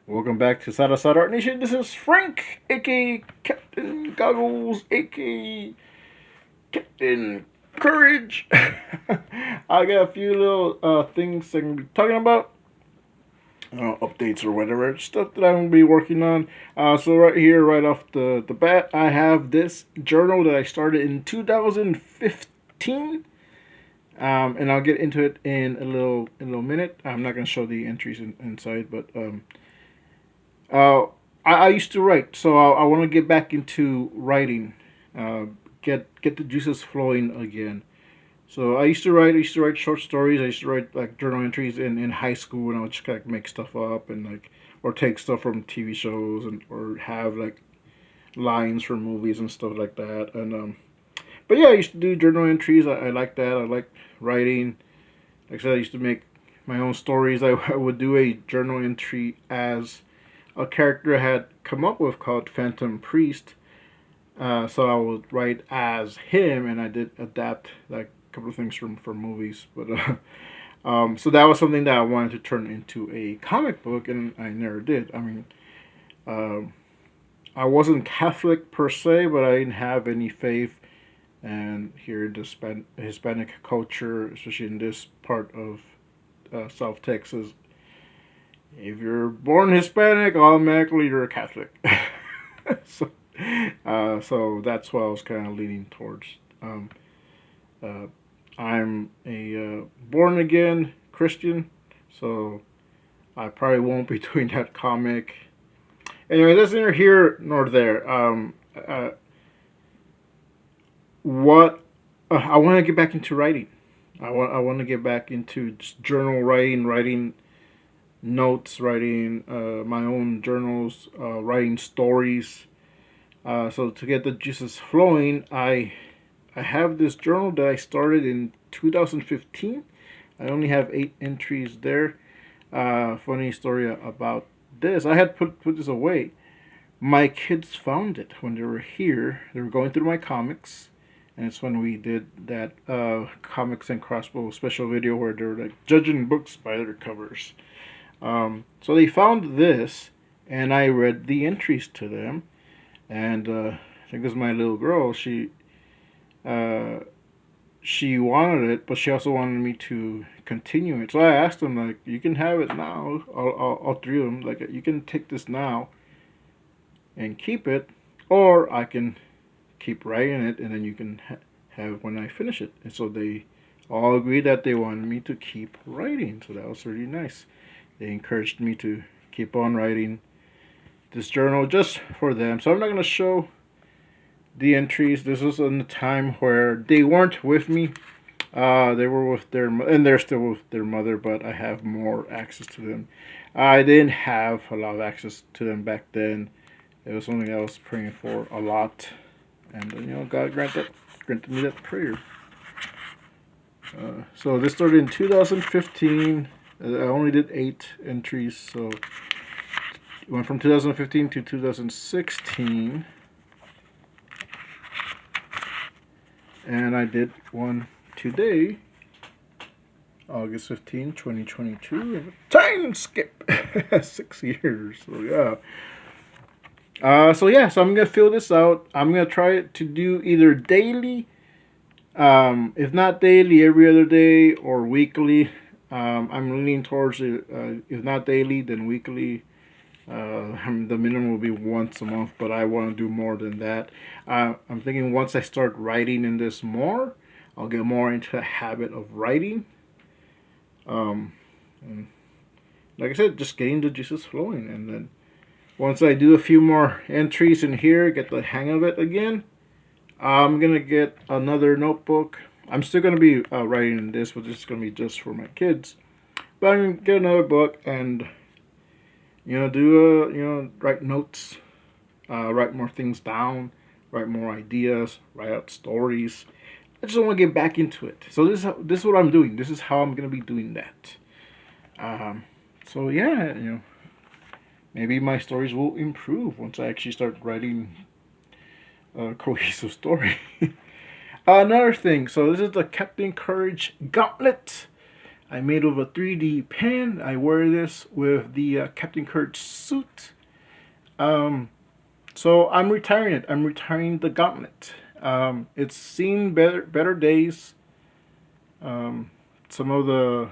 Welcome back to Sada Sada Art Nation. This is Frank, aka Captain Goggles, aka Captain Courage. I got a few little things I'm gonna be talking about, updates or whatever stuff that I'm gonna be working on. So right here, right off the bat, I have this journal that I started in 2015. And I'll get into it in a little minute. I'm not gonna show the entries inside, but uh, I used to write, so I want to get back into writing, uh, get the juices flowing again. So I used to write. I used to write short stories. I used to write like journal entries in high school, and I would just kind of make stuff up and like or take stuff from TV shows and or have like lines from movies and stuff like that. And but yeah, I used to do journal entries. I like that. I like writing. Like I said, I used to make my own stories. I would do a journal entry as a character I had come up with called Phantom Priest. So I would write as him, and I did adapt like a couple of things from movies. But so that was something that I wanted to turn into a comic book, and I never did. I mean, um I wasn't Catholic per se, but I didn't have any faith. And here in the Hispanic culture, especially in this part of South Texas, if you're born Hispanic, automatically you're a Catholic. so, so that's what I was kind of leaning towards. Uh, I'm a born again Christian, so I probably won't be doing that comic. Anyway, that's neither here nor there. What I want to get back into writing. I want to get back into just journal writing, writing notes, writing my own journals, writing stories. So to get the juices flowing, I have this journal that I started in 2015. I only have 8 entries there. Funny story about this. I had put this away. My kids found it when they were here. They were going through my comics, and it's when we did that comics and crossbow special video where they were like judging books by their covers. So they found this, and I read the entries to them. And I think this is my little girl. Uh, she wanted it, but she also wanted me to continue it. So I asked them, like, you can have it now. All three of them, like, you can take this now and keep it, or I can keep writing it, and then you can have when I finish it. And so they all agreed that they wanted me to keep writing. So that was really nice. They encouraged me to keep on writing this journal just for them. So I'm not going to show the entries. This was in a time where they weren't with me. They were with their and they're still with their mother, but I have more access to them. I didn't have a lot of access to them back then. It was something I was praying for a lot, and God granted me that prayer. So this started in 2015. I only did 8 entries, so it went from 2015 to 2016, and I did one today, August 15, 2022. Time skip 6 years. So yeah. So I'm gonna fill this out. I'm gonna try to do either daily, if not daily, every other day or weekly. I'm leaning towards it. If not daily, then weekly. The minimum will be once a month, but I want to do more than that. I'm thinking once I start writing in this more, I'll get more into the habit of writing. And like I said, just getting the juices flowing, and then once I do a few more entries in here, get the hang of it again, I'm gonna get another notebook. I'm still gonna be writing in this, but this is gonna be just for my kids. But I'm gonna get another book and do write notes, write more things down, write more ideas, write out stories. I just want to get back into it. So this is what I'm doing. This is how I'm gonna be doing that. So yeah, maybe my stories will improve once I actually start writing a cohesive story. Another thing, so this is the Captain Courage Gauntlet. I made with a 3D pen. I wear this with the Captain Kirk suit. Um, so I'm retiring it. I'm retiring the Gauntlet. It's seen better days. Um, some of the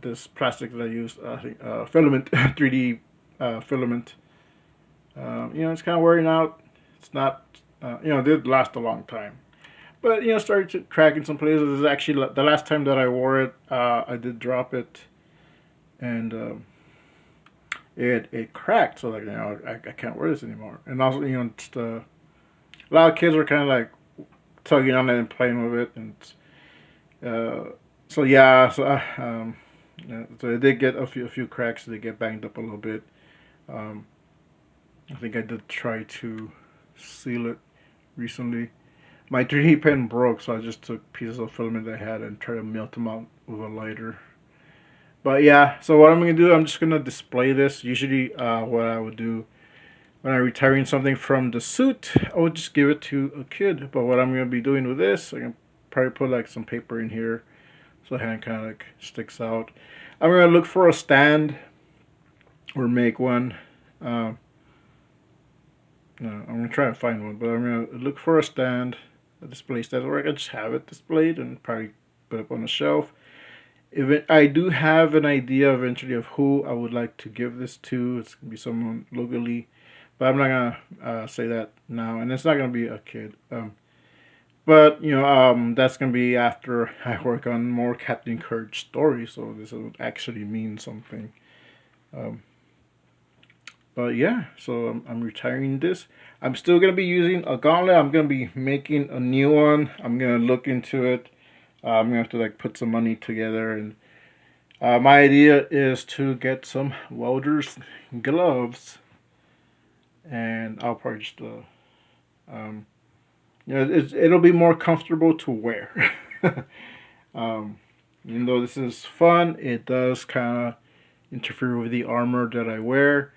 this plastic that I used, I think filament, 3D filament. It's kind of wearing out. It's not, it did last a long time. But, started to crack in some places. It's actually the last time that I wore it, I did drop it. And it cracked. So, like, I can't wear this anymore. And also, just, a lot of kids were kind of like tugging on it and playing with it. And so, yeah. So it did get a few cracks. They get banged up a little bit. Um, I think I did try to seal it recently. My 3D pen broke, so I just took pieces of filament I had and tried to melt them out with a lighter. But yeah, so what I'm going to do, I'm just going to display this. Usually what I would do when I'm retiring something from the suit, I would just give it to a kid. But what I'm going to be doing with this, I can probably put like some paper in here so the hand kind of like sticks out. I'm going to look for a stand or make one. No, I'm going to try and find one, but I'm going to look for a stand, a display stand, where I can just have it displayed and probably put it up on a shelf. I do have an idea eventually of who I would like to give this to. It's going to be someone locally, but I'm not going to say that now, and it's not going to be a kid. But, that's going to be after I work on more Captain Kirk stories, so this will actually mean something. But yeah, so I'm retiring this. I'm still going to be using a Gauntlet. I'm going to be making a new one. I'm going to look into it. I'm going to have to like put some money together. And my idea is to get some welder's gloves. And I'll probably just, it'll be more comfortable to wear. Even though this is fun, it does kind of interfere with the armor that I wear.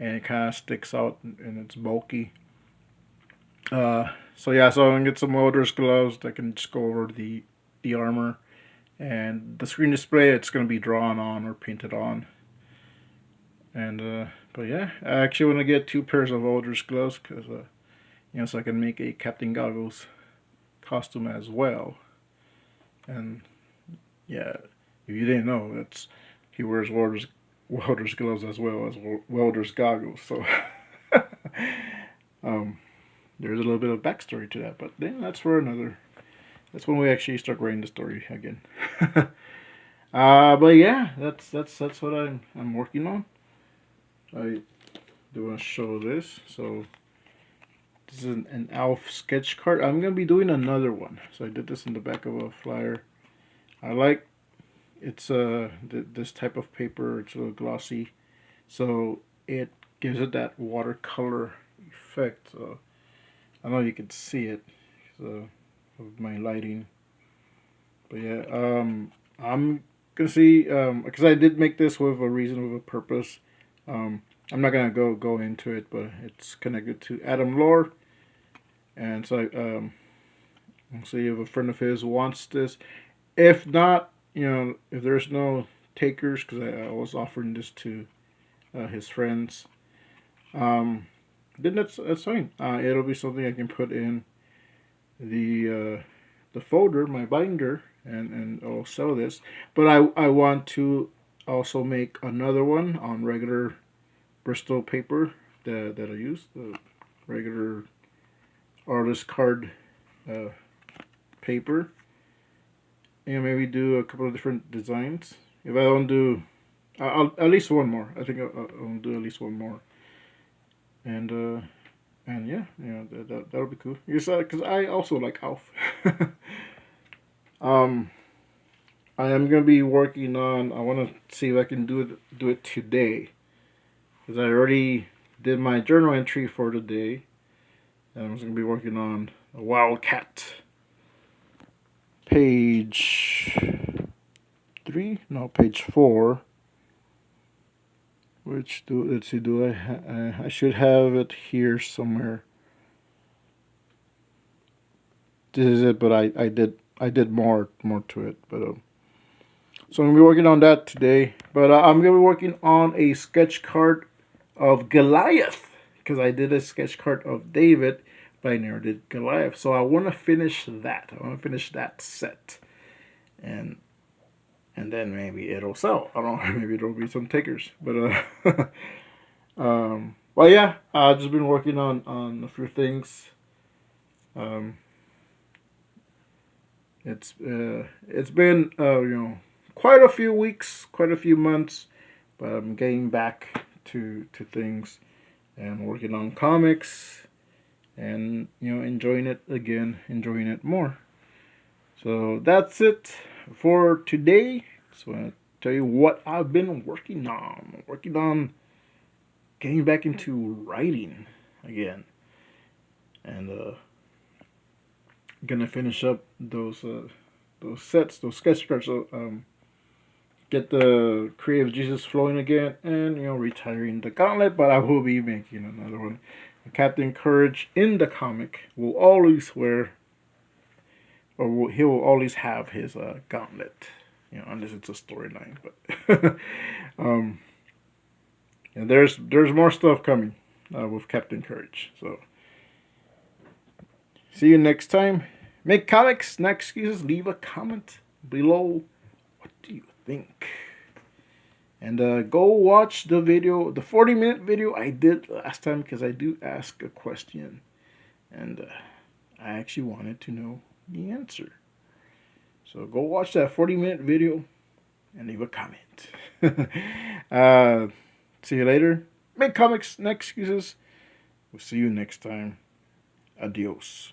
And it kind of sticks out and it's bulky. So I'm gonna get some welder's gloves that can just go over the armor, and the screen display it's gonna be drawn on or painted on. And but yeah, I actually want to get 2 pairs of welder's gloves because so I can make a Captain Goggles costume as well. And yeah, if you didn't know, he wears welder's gloves as well as welder's goggles. So there's a little bit of backstory to that, but then that's when we actually start writing the story again. But yeah, that's what I'm working on. I do want to show this. So this is an Alf sketch card. I'm gonna be doing another one. So I did this in the back of a flyer. I like it's this type of paper. It's a little glossy, so it gives it that watercolor effect. So I know you can see it with my lighting, but yeah, I'm gonna see because I did make this with a reason, with a purpose. I'm not gonna go into it, but it's connected to Adam Lore, and so I'll see if a friend of his wants this. If not, if there's no takers, because I was offering this to his friends, then that's fine. It'll be something I can put in the folder, my binder, and I'll sell this. But I want to also make another one on regular Bristol paper that I use, the regular artist card paper. And maybe do a couple of different designs. If I don't do, I'll at least one more. I think I'll do at least one more. And yeah, that'll be cool. Because I also like Alf. I am gonna be working on. I want to see if I can do it today, because I already did my journal entry for the day, and I'm just gonna be working on a Wildcat. Page 3? No, page 4. Let's see, I should have it here somewhere. This is it, but I did more to it, but So I'm gonna be working on that today. But I'm gonna be working on a sketch card of Goliath because I did a sketch card of David, but I never did Goliath. So I want to finish that. I want to finish that set, and then maybe it'll sell. I don't know. Maybe there'll be some takers. But well, yeah. I've just been working on a few things. Um, it's been quite a few weeks, quite a few months, but I'm getting back to things and working on comics and enjoying it again, enjoying it more. So that's it for today. So I want to tell you what I've been working on. Working on getting back into writing again, and gonna finish up those sets, those sketch cards. So get the creative Jesus flowing again, and retiring the Gauntlet. But I will be making another one. Captain Courage in the comic will always wear, or he will always have his gauntlet, unless it's a storyline. But and there's more stuff coming with Captain Courage. So see you next time. Make comics, not excuses. Leave a comment below. What do you think? And go watch the video, the 40-minute video I did last time, because I do ask a question. And I actually wanted to know the answer. So go watch that 40-minute video and leave a comment. See you later. Make comics, no excuses. We'll see you next time. Adios.